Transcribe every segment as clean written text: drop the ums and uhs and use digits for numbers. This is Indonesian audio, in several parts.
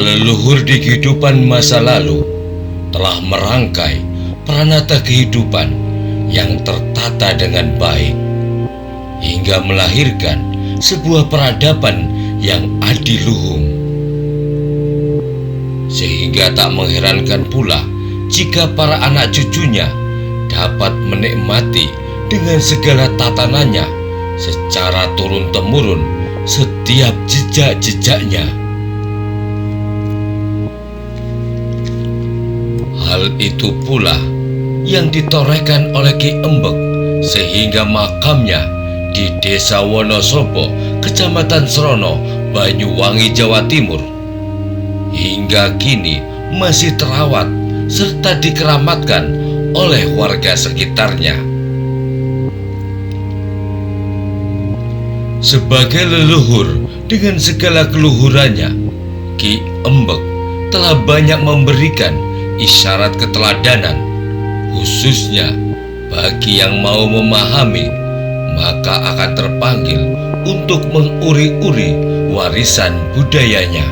leluhur di kehidupan masa lalu telah merangkai peranata kehidupan yang tertata dengan baik hingga melahirkan sebuah peradaban yang adiluhung. Sehingga tak mengherankan pula jika para anak cucunya dapat menikmati dengan segala tatanannya secara turun-temurun setiap jejak-jejaknya. Hal itu pula yang ditorehkan oleh Ki Embek, sehingga makamnya di Desa Wonosobo, Kecamatan Srono, Banyuwangi, Jawa Timur, hingga kini masih terawat serta dikeramatkan oleh warga sekitarnya. Sebagai leluhur dengan segala keluhurannya, Ki Embek telah banyak memberikan isyarat keteladanan, khususnya bagi yang mau memahami, maka akan terpanggil untuk menguri-uri warisan budayanya.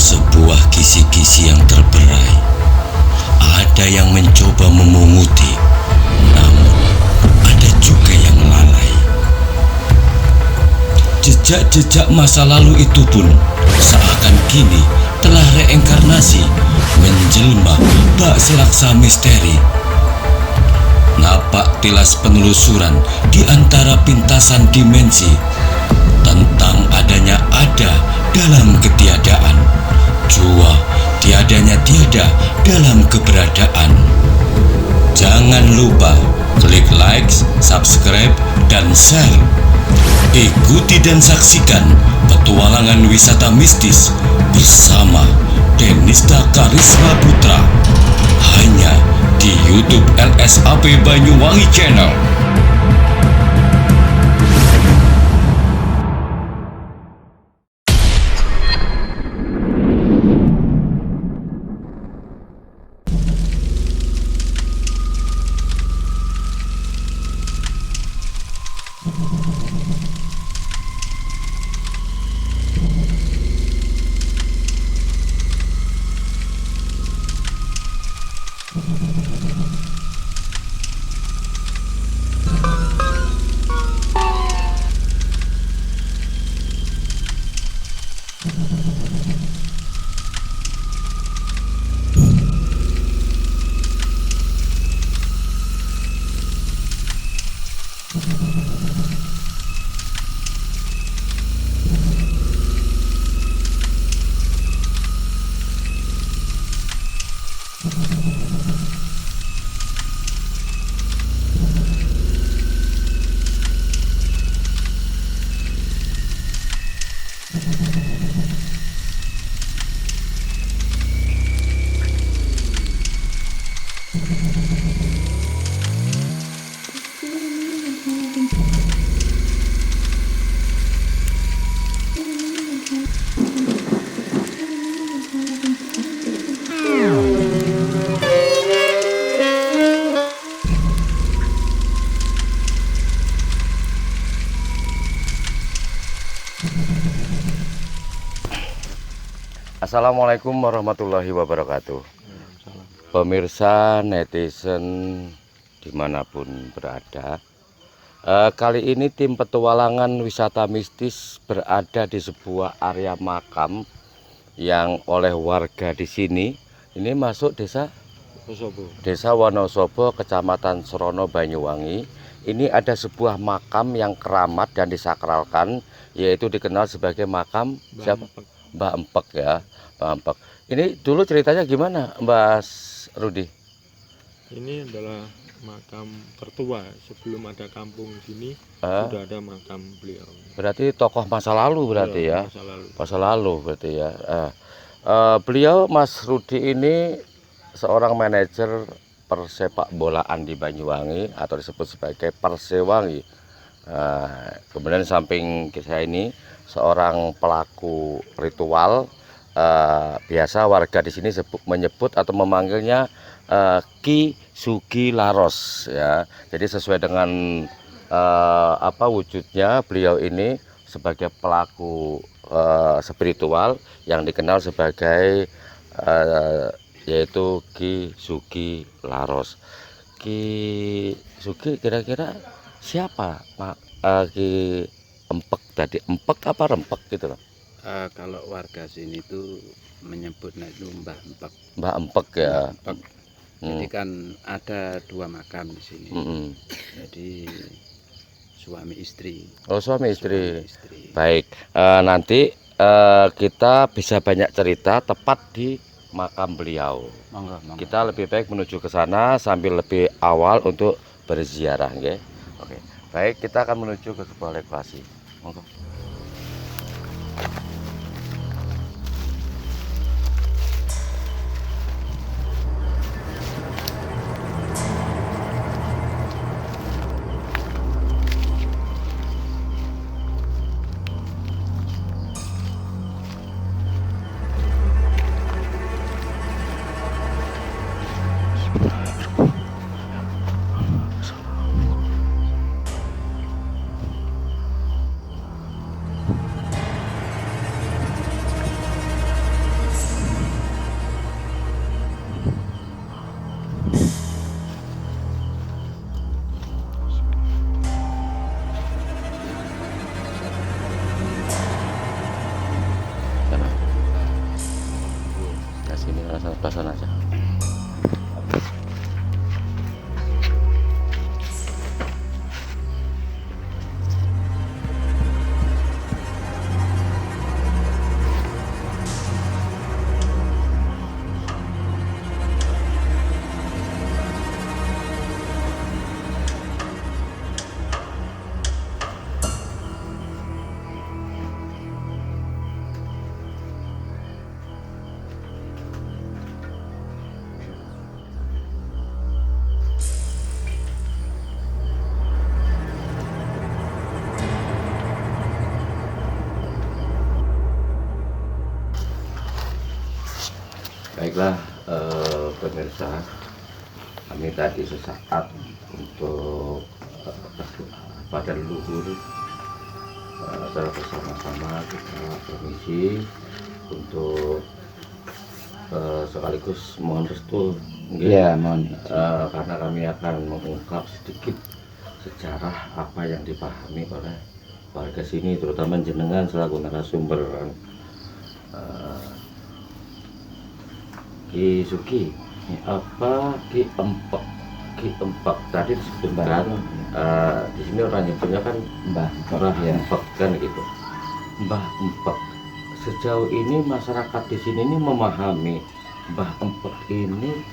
Sebuah kisi-kisi yang terberai. Ada yang mencoba memunguti, namun ada juga yang lalai. Jejak-jejak masa lalu itu pun seakan kini telah reinkarnasi menjelma bak selaksa misteri. Napak tilas penelusuran di antara pintasan dimensi tentang adanya ada dalam ketiadaan, jua tiadanya tiada dalam keberadaan. Jangan lupa klik like, subscribe, dan share. Ikuti dan saksikan petualangan wisata mistis bersama Denista Karisma Putra hanya di YouTube LSAP Banyuwangi Channel. Assalamualaikum warahmatullahi wabarakatuh. Pemirsa netizen dimanapun berada, kali ini tim petualangan wisata mistis berada di sebuah area makam yang oleh warga di sini. Ini masuk Desa Wonosobo, Kecamatan Srono, Banyuwangi. Ini ada sebuah makam yang keramat dan disakralkan, yaitu dikenal sebagai makam Mbah Empek ya. Mbah Empek. Ini dulu ceritanya gimana, Mbak Rudi? Ini adalah makam tertua. Sebelum ada kampung sini sudah ada makam beliau. Berarti tokoh masa lalu berarti ya. Masa lalu berarti ya. Beliau Mas Rudi ini seorang manajer persepak bolaan di Banyuwangi atau disebut sebagai Persewangi. Kemudian samping saya ini seorang pelaku ritual biasa warga di sini menyebut atau memanggilnya Ki Sugi Laros ya. Jadi sesuai dengan wujudnya, beliau ini sebagai pelaku spiritual yang dikenal sebagai yaitu Ki Sugi Laros. Ki Sugi kira-kira siapa Ki Empek tadi? Empek apa Rempek gitu loh? Kalau warga sini tuh menyebutnya itu Mbah Empek. Mbah Empek ya. Mbah Empek. Jadi kan ada 2 makam di sini. Jadi suami istri. Oh, suami istri. Suami istri. Baik, nanti kita bisa banyak cerita tepat di makam beliau. Monggo, monggo. Kita lebih baik menuju ke sana sambil lebih awal untuk berziarah, nggih. Oke. Baik, kita akan menuju ke sebuah lokasi. Monggo. Sini langsung aja. Baiklah pemirsa, kami tadi sesaat untuk pada leluhur secara bersama-sama kita permisi untuk sekaligus mohon restu. Iya, mohon. Karena kami akan mengungkap sedikit sejarah apa yang dipahami oleh warga sini, terutama jenengan selaku narasumber. Ki Sugi, apa Ki Empek? Ki Empek tadi disebutkan di sini orang nyebutnya kan Mbah Empek kan gitu. Mbah Empek. Sejauh ini masyarakat di sini ini memahami Mbah Empek ini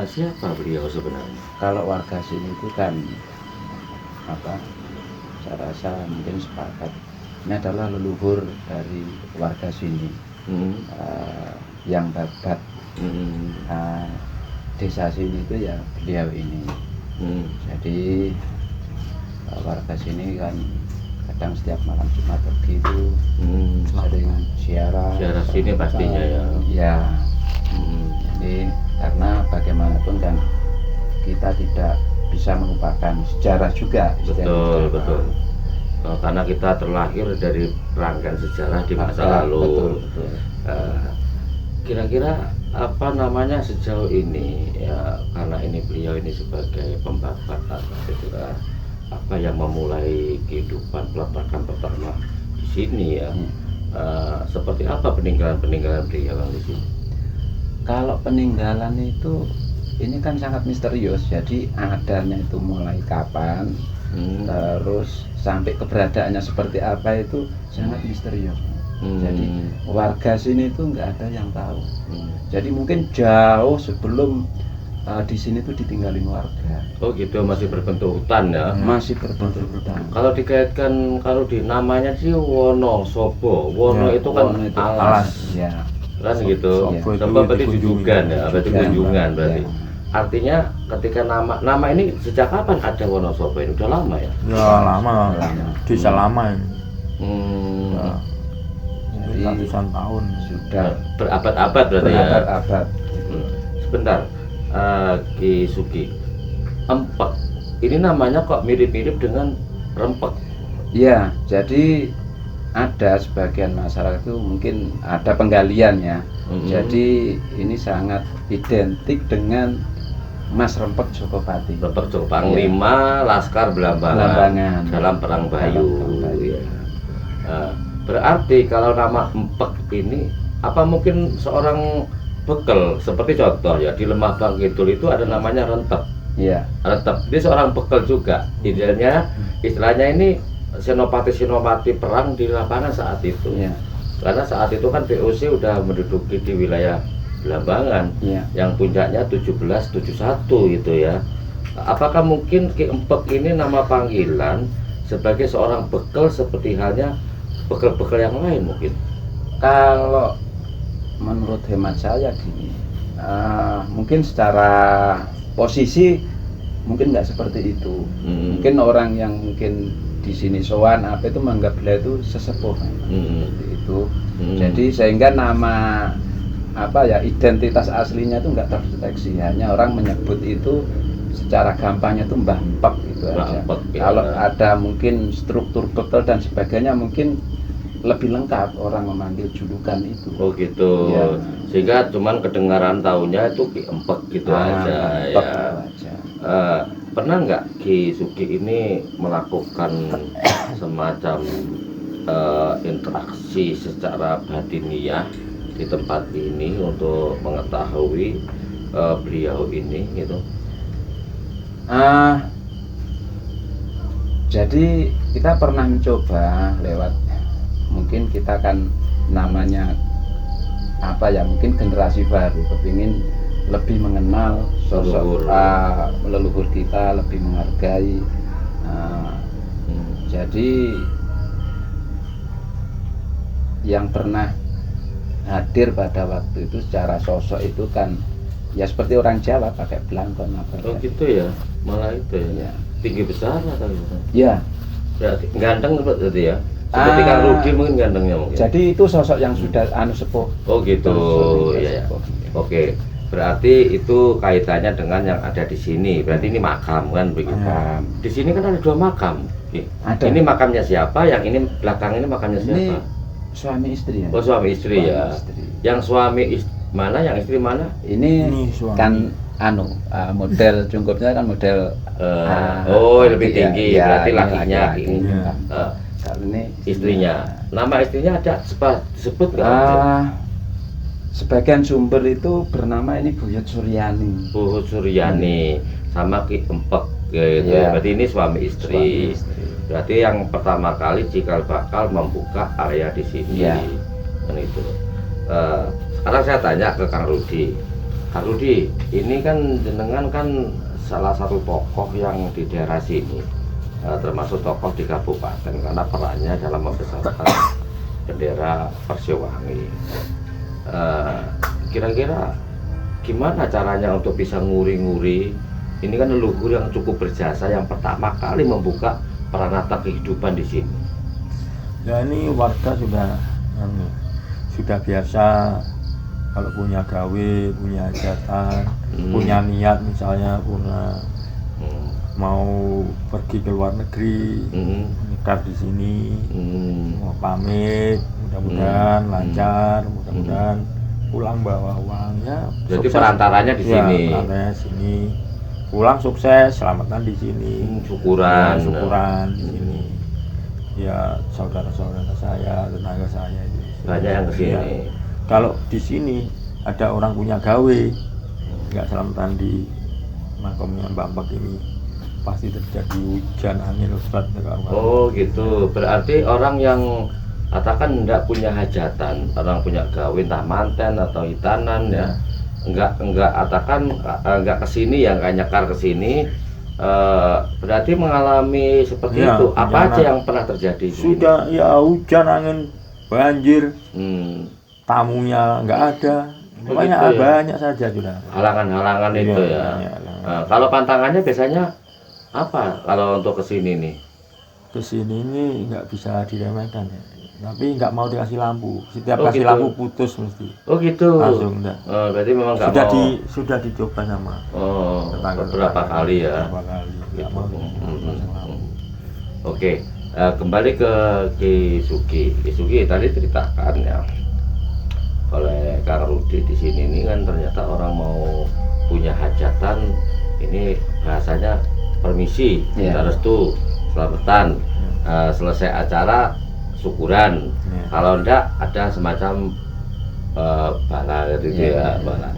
siapa beliau sebenarnya? Kalau warga sini itu kan saya rasa mungkin sepakat ini adalah leluhur dari warga sini yang babat desa sini itu ya beliau ini. Jadi warga sini kan kadang setiap malam Jumat pagi itu sering siarah sini pastinya ya. Jadi karena bagaimanapun kan kita tidak bisa melupakan sejarah juga. Betul. Karena kita terlahir dari rangkaian sejarah di masa lalu. Betul. Kira-kira apa namanya sejauh ini ya, karena ini beliau ini sebagai pembabat itu apa yang memulai kehidupan peletakan pertama di sini ya. Seperti apa peninggalan beliau di sini? Kalau peninggalan itu ini kan sangat misterius, jadi adanya itu mulai kapan, terus sampai keberadaannya seperti apa itu sangat misterius. Jadi warga sini itu nggak ada yang tahu. Jadi mungkin jauh sebelum di sini tuh ditinggalin warga. Oh gitu, masih berbentuk hutan ya? Masih berbentuk hutan. Kalau dikaitkan, kalau di namanya sih Wonosobo, Wono Ya, itu kan Wono itu alas, ya. kan gitu. Ya. Sobo berarti junjungan ya, berarti kunjungan berarti. Ya. Artinya ketika nama ini sejak kapan ada Wonosobo ini? Udah lama ya? Ya lama. Desa lama ini. Mungkin ratusan tahun. Sudah berabad-abad berarti ya. berabad-abad. Sebentar, Ki Sugi, empek ini namanya kok mirip-mirip dengan rempek? Iya, jadi ada sebagian masyarakat itu mungkin ada penggalian ya. Jadi ini sangat identik dengan Mas Rempek Jokopati. Rempek Joko Panglima Laskar Belambangan dalam Perang Bayu. Ya. Berarti kalau nama empek ini apa mungkin seorang bekel, seperti contoh ya di Lembah Bangkidul itu ada namanya rentep. Iya. Rentep dia seorang bekel juga. Istilahnya ini senopati perang di lapangan saat itu. Iya. Karena saat itu kan VOC udah menduduki di wilayah Belambangan, yang puncaknya 1771 gitu ya. Apakah mungkin Ki Empek ini nama panggilan sebagai seorang bekel seperti halnya bekel-bekel yang lain mungkin? Kalau menurut hemat saya gini, mungkin secara posisi mungkin nggak seperti itu. Mungkin orang yang mungkin di sini sowan apa itu menganggap beliau itu sesepuh seperti itu. Jadi sehingga nama apa ya identitas aslinya itu nggak terdeteksi, hanya orang menyebut itu secara gampangnya itu Mbah Empek gitu aja. Kalau ada mungkin struktur bekel dan sebagainya mungkin lebih lengkap orang memanggil julukan itu. Oh gitu ya. Sehingga cuman kedengaran taunya itu Ki Empek gitu aja Empek ya. Aja. Pernah nggak Ki Sugi ini melakukan semacam interaksi secara batiniah di tempat ini untuk mengetahui beliau ini gitu? Jadi kita pernah mencoba lewat, mungkin kita kan namanya apa ya, mungkin generasi baru kepingin lebih mengenal sosok leluhur kita, lebih menghargai. Jadi yang pernah hadir pada waktu itu secara sosok itu kan ya seperti orang Jawa pakai belangkon apa. Oh gitu ya, malah itu ya. Tinggi besar atau gitu? Ya. Berarti ganteng seperti ya. Seperti Kang Rudi mungkin gantengnya mungkin. Jadi itu sosok yang sudah sepuh. Oh gitu. Iya ya. Oke. Berarti itu kaitannya dengan yang ada di sini. Berarti ini makam kan begitu. Di sini kan ada 2 makam. Ada. Ini makamnya siapa? Yang ini belakang ini makamnya siapa? Ini suami istri ya. Oh suami istri ya. Yang suami mana? Yang istri mana? Ini kan model cungkupnya kan model oh lebih tinggi ya, berarti lakinya kalau ini istrinya. Nama istrinya ada disebut nggak? Sebagian sumber itu bernama ini Buyut Suryani. Buyut Suryani sama Ki Empek gitu. Berarti ini suami istri. Berarti yang pertama kali cikal bakal membuka area di sini. Kan itu. Sekarang saya tanya ke Kang Rudi. Kang Rudi, ini kan jenengan kan salah satu tokoh yang di daerah sini, termasuk tokoh di kabupaten karena perannya dalam membesarkan bendera Persiwangi. Kira-kira gimana caranya untuk bisa nguri-nguri? Ini kan leluhur yang cukup berjasa yang pertama kali membuka peranata kehidupan di sini. Ya ini warga sudah biasa kalau punya gawe, punya hajatan, punya niat misalnya mau pergi ke luar negeri, nikah di sini, mau pamit, mudah-mudahan lancar, mudah-mudahan pulang bawa uang ya. Jadi perantaranya di sini. Perantaranya sini. Pulang sukses, selamatan di sini. Syukuran di sini. Ya saudara-saudara saya, tenaga saya itu. Banyak yang kesini. Ya. Kalau di sini ada orang punya gawe, nggak selamatan di makamnya Mbak Empek ini, pasti terjadi hujan angin Ustaz. Oh gitu, berarti orang yang katakan nggak punya hajatan, orang punya gawe entah manten atau hitanan ya, nggak katakan nggak kesini ya, nggak nyekar kesini, berarti mengalami seperti itu. Apa aja yang pernah terjadi? Sudah ya hujan angin, banjir. Tamunya nggak ada, banyak saja sudah. Halangan-halangan itu ya. Kalau pantangannya biasanya apa? Kalau untuk kesini nih? Kesini ini nggak bisa diremehkan ya. tapi nggak mau dikasih lampu. Setiap Oh, kasih gitu. lampu putus mesti. Oh gitu. Langsung enggak. Berarti memang nggak Sudah mau. sudah dicoba sama tetangga Beberapa kali ya. Beberapa kali nggak Gitu. mau pasang lampu. Oke, kembali ke Ki Sugi. Ki Sugi tadi ceritakan ya, oleh Kang Rudi di sini ini kan ternyata orang mau punya hajatan, ini bahasanya permisi, minta restu, selamatan, selesai acara syukuran. Kalau enggak ada semacam bala gitu ya, bala.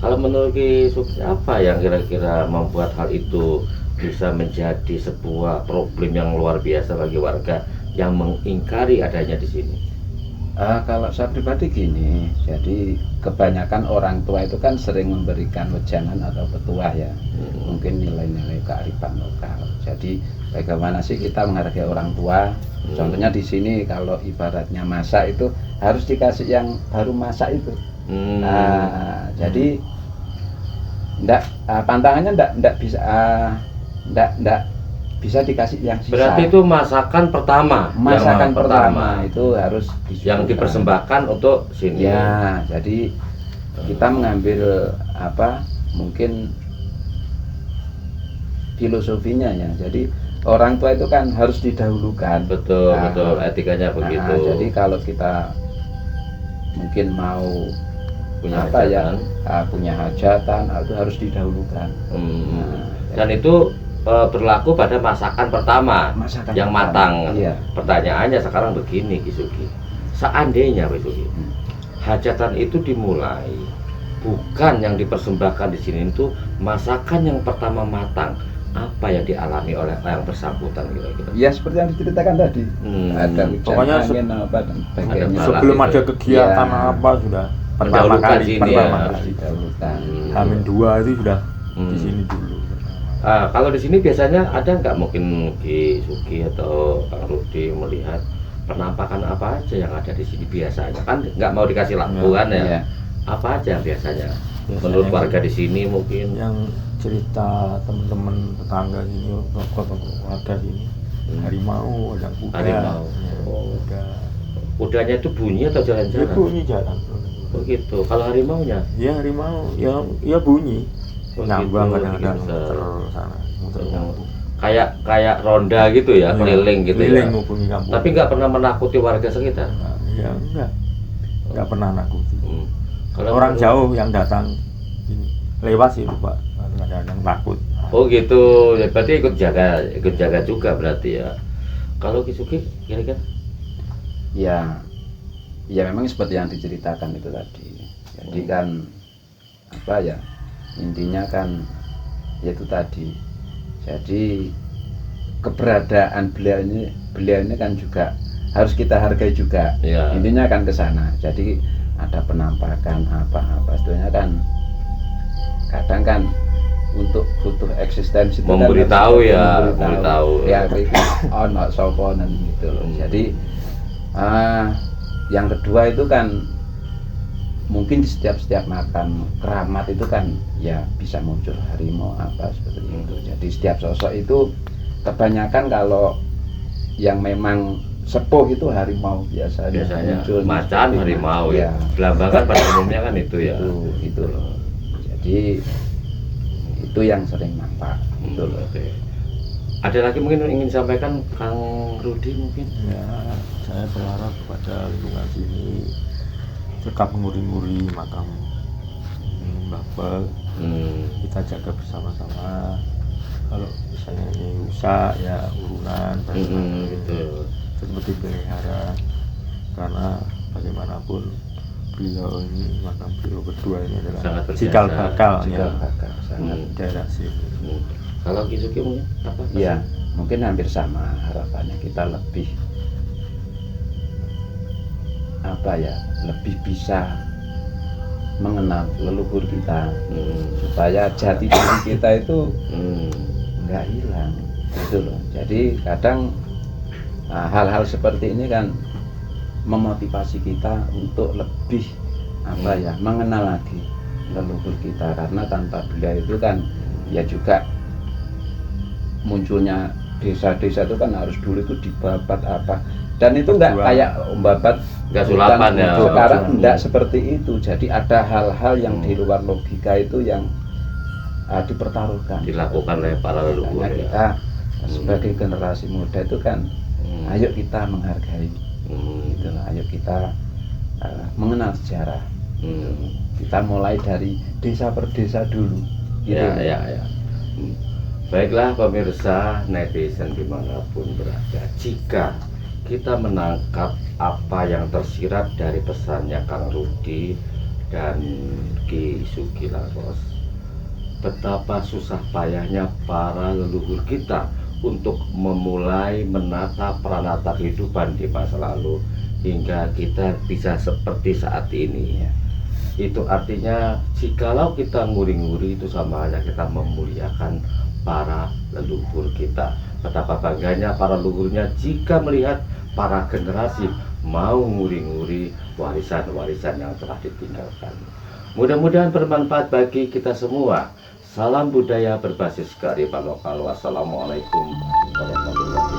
Kalau menurut Ki Sugi apa yang kira-kira membuat hal itu bisa menjadi sebuah problem yang luar biasa bagi warga yang mengingkari adanya di sini? Kalau saya pribadi gini, jadi kebanyakan orang tua itu kan sering memberikan wejangan atau petuah ya, mungkin nilai-nilai kearifan lokal. Jadi bagaimana sih kita menghargai orang tua? Contohnya di sini kalau ibaratnya masak itu harus dikasih yang baru masak itu. Jadi pantangannya ndak bisa ndak bisa dikasih yang sisa. Berarti itu masakan pertama. Masakan pertama itu harus yang dipersembahkan untuk sini. Ya, jadi kita mengambil mungkin filosofinya ya. Jadi orang tua itu kan harus didahulukan. Betul, betul. Etikanya begitu. Jadi kalau kita mungkin mau punya punya hajatan itu harus didahulukan. Dan itu berlaku pada masakan pertama, yang matang. Iya. Pertanyaannya sekarang begini, Ki Sugi. Seandainya Ki Sugi, hajatan itu dimulai bukan yang dipersembahkan di sini itu masakan yang pertama matang, apa yang dialami oleh yang bersangkutan kira-kira? Ya seperti yang diceritakan tadi. Ada pokoknya angin apa dan sebagainya. Sebelum ada kegiatan apa sudah pertama kali didahulukan. Amin 2 itu sudah di sini dulu. Kalau di sini biasanya ada nggak mungkin Ki Sugi atau Kang Rudi melihat penampakan apa aja yang ada di sini biasanya? Kan nggak mau dikasih lampu kan ya? Apa aja biasanya? Menurut warga di sini mungkin yang cerita teman-teman tetangga sini, warga sini, harimau, ada kuda. Harimau. Kudanya itu bunyi atau jalan-jalan? Ya bunyi jalan. Oh gitu. Kalau harimaunya? Ya harimau, ya bunyi. Nyambang kadang-kadang kayak ronda gitu ya, keliling gitu ya. Tapi nggak pernah menakuti warga sekitar. Ya nggak pernah nakuti. Kalau orang jauh yang datang lewat sih Pak, kadang-kadang takut. Oh gitu, ya, berarti ikut jaga juga berarti ya. Kalau Ki Sugi kira-kira? Ya memang seperti yang diceritakan itu tadi. Jadi kan intinya kan yaitu tadi. Jadi keberadaan beliau ini kan juga harus kita hargai juga. Ya. Intinya kan ke sana. Jadi ada penampakan apa-apa sebenarnya kan kadang kan untuk butuh eksistensi memberitahu kan memberitahu ya ono soponan gitu loh. Jadi yang kedua itu kan mungkin di setiap makam keramat itu kan ya bisa muncul harimau apa seperti itu. Jadi setiap sosok itu kebanyakan kalau yang memang sepuh itu harimau biasanya muncul. Macan harimau ya. Belambangan pada umumnya kan itu ya. Itu loh. Jadi itu yang sering nampak gitu loh. Okay. Ada lagi mungkin ingin disampaikan Kang Rudi mungkin? Ya, saya berharap kepada lingkungan sini tetap nguri-nguri makam Mbah Pel. Kita jaga bersama-sama. Kalau misalnya ini rusak ya urunan gitu. Seperti pelihara, karena bagaimanapun beliau ini makam beliau berdua ini adalah cikal bakalnya daerah sini. Kalau Ki Sugi mungkin apa? Ya mungkin hampir sama harapannya, kita lebih lebih bisa mengenal leluhur kita, supaya jati diri kita itu nggak hilang gitu loh. Jadi kadang hal-hal seperti ini kan memotivasi kita untuk lebih mengenal lagi leluhur kita, karena tanpa beliau itu kan ya juga munculnya desa-desa itu kan harus dulu itu dibabat Dan itu enggak Berjuang. kayak Om Babat Nggak sulapan ya. sekarang Betul. enggak seperti itu. Jadi ada hal-hal yang di luar logika itu yang dipertaruhkan. Dilakukan oleh para leluhur Makanya ya. kita sebagai generasi muda itu kan ayo kita menghargai, gitu lah. Ayo kita mengenal sejarah. Kita mulai dari desa per desa dulu. Gitu. Ya. Baiklah pemirsa netizen dimanapun berada, jika kita menangkap apa yang tersirat dari pesannya Kang Rudi dan Ki Sugilaros, betapa susah payahnya para leluhur kita untuk memulai menata peranata kehidupan di masa lalu hingga kita bisa seperti saat ini. Itu artinya jikalau kita nguri-nguri itu sama hanya kita memuliakan para leluhur kita. Betapa bangganya para leluhurnya jika melihat para generasi mau nguri-nguri warisan-warisan yang telah ditinggalkan. Mudah-mudahan bermanfaat bagi kita semua. Salam budaya berbasis kearifan lokal. Wassalamualaikum warahmatullahi wabarakatuh.